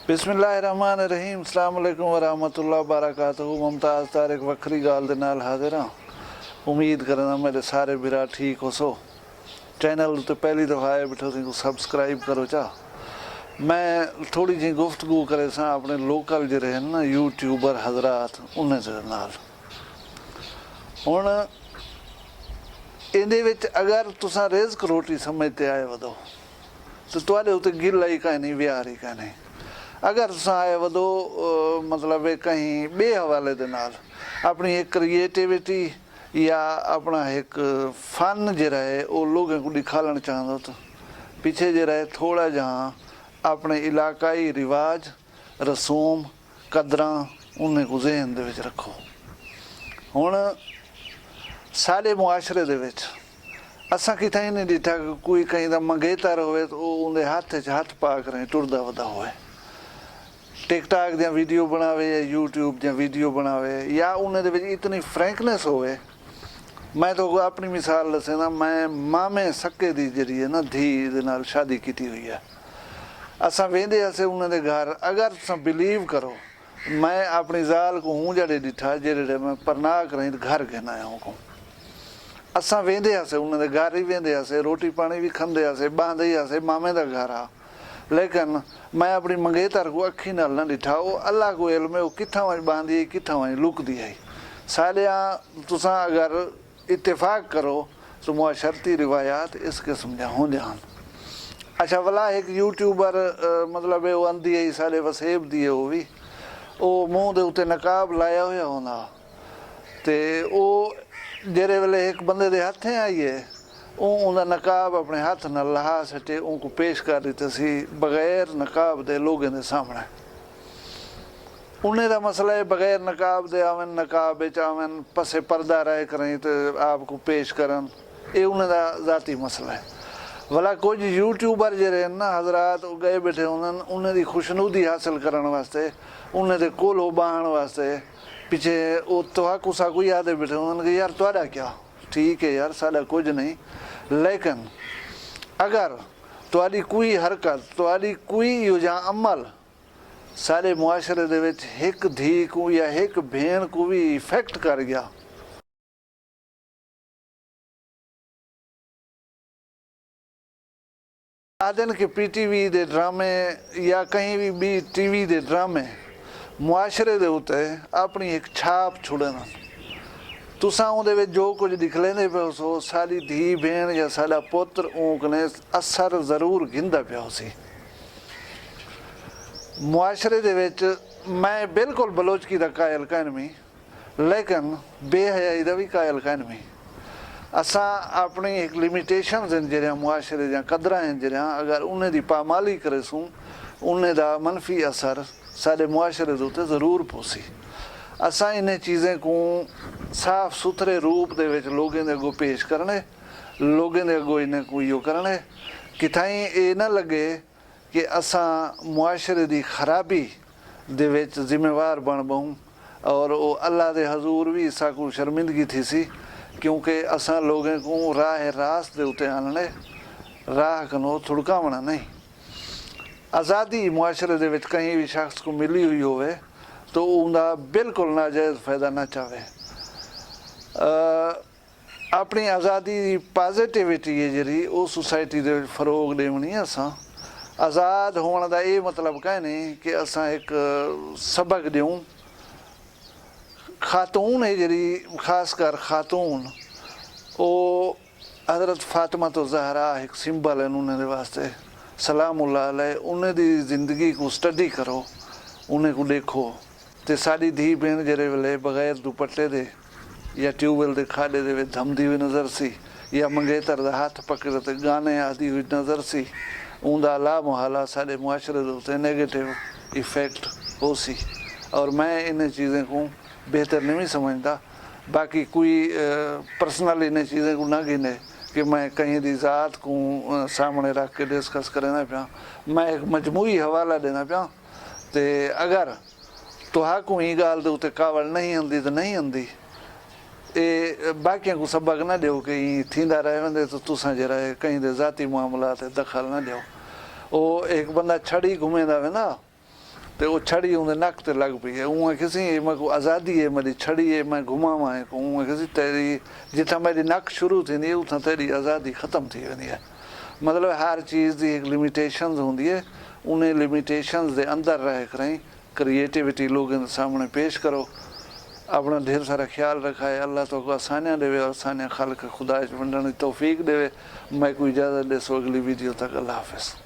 बिस्मिल्लाहिर्रहमानिर्रहीम अस्सलाम वालेकुम वरहमतुल्लाह वबरकातुहू। मुमताज़ तारिक वक्री गाल दे नाल हाजिर हाँ। उम्मीद करना मेरे सारे बिरा ठीक हो सो। चैनल तो पहली दफ़ा आए बैठो सी सबसक्राइब करो चा। मैं थोड़ी जी गुफ्तगू करे सा अपने लोकल जो रहे ना यूट्यूबर हजरात उन्हें से नाल हुण इहदे विच अगर तुसां रिज़्क रोटी समझते आए वधो तो तुहाडे उत्ते गिल ही काई नहीं व्यार ही काई नहीं। अगर तुसां आए वधो मतलब कहीं बे हवाले दे नाल अपनी एक क्रिएटिविटी या अपना एक फन जरा है वो लोगों को दिखाना चाहते तो पीछे जरा है थोड़ा जहाँ अपने इलाकाई रिवाज रसूम कदरां उन्हें को जहन दे विच रखो। हुण साडे मुआशरे दे विच असां किथा ही नहीं डिठा कोई कहीं दा मंगेतर होवे तो उनके हाथ च हाथ पा कर टुरदा वदा होवे, टिकटॉक दियां वीडियो बनावे या यूट्यूब दियां वीडियो बनावे या उन्हें दे विच इतनी फ्रैंकनेस होवे। मैं तो अपनी मिसाल दसे ना, मैं मामे सक्के दी जरी है ना धी दे नाल शादी की हुई है। असां वेंदे असे उन्हें दे घर, अगर तुसां बिलीव करो मैं अपनी ज़ाल को हूँ जड़े डिठा जेड़े मैं परनाह करें घर कहना आया को असां वेंदे हसे उन्हें दे घर ही वेंदे हसे, रोटी पानी भी खंदे हसे, बांधे ही हसे, मामे दा घर आ। लेकिन मैं अपनी मंगेतर को अखी नाल न डिठा, वो अल्लाह को इल्म है वो कित्था वहीं बांधी कित्था वहीं लुकदी है। सालिया तुसां अगर इत्तेफाक करो तो मुआशरती रिवायात इस किस्म जा होंदे हन। अच्छा भला एक यूट्यूबर मतलब वो आंदी है साले वसेब दी है, वो भी वो मूँह दे उत्ते नकाब लाया हुआ होंदा ते वो जेरे वेले एक बंदे दे हत्थें आइए उनका नकाब अपने हाथ न लहा सटे उनको पेश कर दिते सी बगैर नकाब दे लोगों के सामने। उन्हें दा मसला है बगैर नकाब दे आवन नकाब आवन पसे पर्दा रह करें तो आपको पेश करन, ये उन्हें दा ज़ाती मसला है। भला कुछ यूट्यूबर जरे ना हजरात गए बैठे उन्हें उन्हें दी खुशनुदी हासिल करने वास्ते उन्हें दे कोलो बहान वास्ते पीछे वो तो साकू याद बैठे उन्होंने यार तुहाडा क्या ठीक है यार साडा कुछ नहीं। लेकिन अगर तुहाडी कोई हरकत तुहाडी कोई योजा अमल सारे मुआशरे दे विच एक धी को या एक भेण को भी इफेक्ट कर गया आदन के पीटीवी दे ड्रामे या कहीं भी टीवी दे ड्रामे मुआशरे दे उत्ते अपनी एक छाप छुड़न। तुसां उहदे विच जो कुछ दिख लेंदे पियो सो साडी धी भेण या साडा पुत्र ऊकने असर ज़रूर गिंदा पियो सी। मुआशरे दे विच मैं बिल्कुल बलोचकी दा कायल कहनमी लेकिन बेहयाई दा भी कायल कहनमी। असां अपनी एक लिमिटेशंस हैं जरिया मुआशरे दियां कदरां हैं जरिया अगर उन्हें दी पामाली करेसूं उन्हें दा मनफी असर साडे मुआशरे दे उत्ते ज़रूर पोसी। असां इन्हें चीज़ें को साफ सुथरे रूप दे विच लोगों दे अगों पेश करने, लोगों दे अगों इन्हें को यो करने किथाई ये ना लगे कि असां मुआशरे दी खराबी दे विच जिम्मेवार बन बहुं और वो अल्लाह दे हजूर भी इसा को शर्मिंदगी थी सी क्योंकि असां लोगों को राह रास्त दे उत्ते आनने राह कनो थुड़कावना नहीं। आज़ादी मुआशरे दे विच कहीं भी शख्स को मिली हुई होवे तो उनका बिल्कुल नाजायज़ फ़ायदा ना चाहे। अपनी आज़ादी की पॉजिटिविटी है जी वो सोसाइटी दे फरोग देवनी है। असां आज़ाद होने का ये मतलब कह नहीं कि असां एक सबक दूँ। खातून है जी खासकर खातून वो हज़रत फातिमा तो ज़हरा एक सिंबल है उन्हें वास्ते सलामुल्लाह अलैह। उन्हें दी ज़िंदगी को स्टडी करो उन्हें को देखो तो साड़ी धी भेण जरे वेले बगैर दुपट्टे दे या ट्यूबवेल दे खाडे दे विच धमदी हुई नज़र सी या मंगेतर दा हाथ पकड़ ते गाने आदि हुई नज़र सी उनका ला मुहाला साडे मुआशरे दे उत्ते नेगेटिव इफेक्ट हो सी। और मैं इन चीज़ें को बेहतर नहीं समझता। बाकी कोई पर्सनल इन चीज़ें को ना गिने कि मैं कहीं दी ज़ात को सामने रख के डिस्कस करना पिया। मैं एक मजमूई हवाला देना पिया तो अगर तुहा को ही गाल दे उत्ते कावड़ नहीं आंदी तो नहीं आंदी ये बाकियों को सबक ना दो कि थींदा रहे वेंदे तो तुसां जरा कहीं दे ज़ाती मामलात दखल ना दो। वो एक बंदा छड़ी घुमेंदा वेंदा तो वो छड़ी उनके नक ते लग पई है। उएं किसी मैं को आज़ादी है मेरी छड़ी है मैं घुमावा है को उएं किसी तेरी जिथा मेरी नक शुरू थी है उथा तेरी आज़ादी ख़त्म थी वेंदी है। मतलब हर चीज़ की एक लिमिटेशंस होंदी है, उन्हें लिमिटेशंस के अंदर रह कर क्रिएटिविटी लोगों के सामने पेश करो। अपना ढेर सारा ख्याल रखा है। अल्लाह तो को आसानियाँ देवे और आसानियाँ खाल के खुदा वंडण की तौफीक देवे। मैं कोई इजाज़त दे सो अगली वीडियो तक। अल्लाह हाफ़िज़।